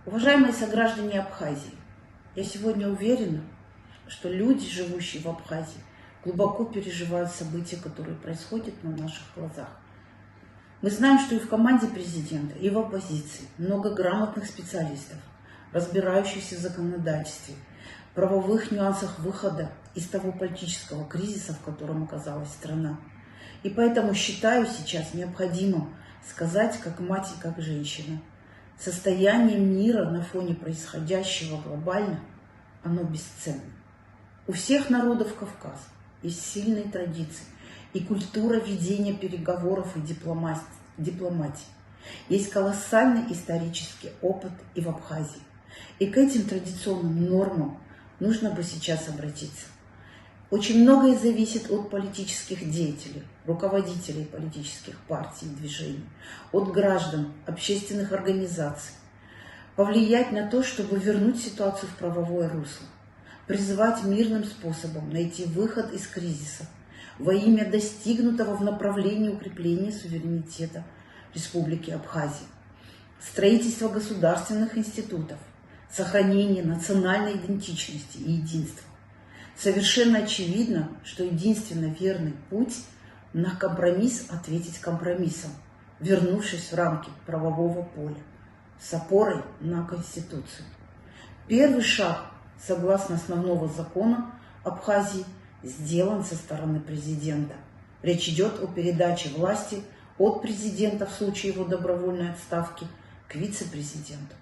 Уважаемые сограждане Абхазии, я сегодня уверена, что люди, живущие в Абхазии, глубоко переживают события, которые происходят на наших глазах. Мы знаем, что и в команде президента, и в оппозиции много грамотных специалистов, разбирающихся в законодательстве, правовых нюансах выхода из того политического кризиса, в котором оказалась страна. И поэтому считаю сейчас необходимым сказать, как мать и как женщина, состояние мира на фоне происходящего глобально, оно бесценно. У всех народов Кавказа есть сильные традиции и культура ведения переговоров и дипломатии. Есть колоссальный исторический опыт и в Абхазии. И к этим традиционным нормам нужно бы сейчас обратиться. Очень многое зависит от политических деятелей, руководителей политических партий и движений, от граждан, общественных организаций. Повлиять на то, чтобы вернуть ситуацию в правовое русло, призывать мирным способом найти выход из кризиса во имя достигнутого в направлении укрепления суверенитета Республики Абхазия, строительства государственных институтов, сохранения национальной идентичности и единства. Совершенно очевидно, что единственно верный путь на компромисс ответить компромиссом, вернувшись в рамки правового поля, с опорой на Конституцию. Первый шаг, согласно основного закона Абхазии, сделан со стороны президента. Речь идет о передаче власти от президента в случае его добровольной отставки к вице-президенту.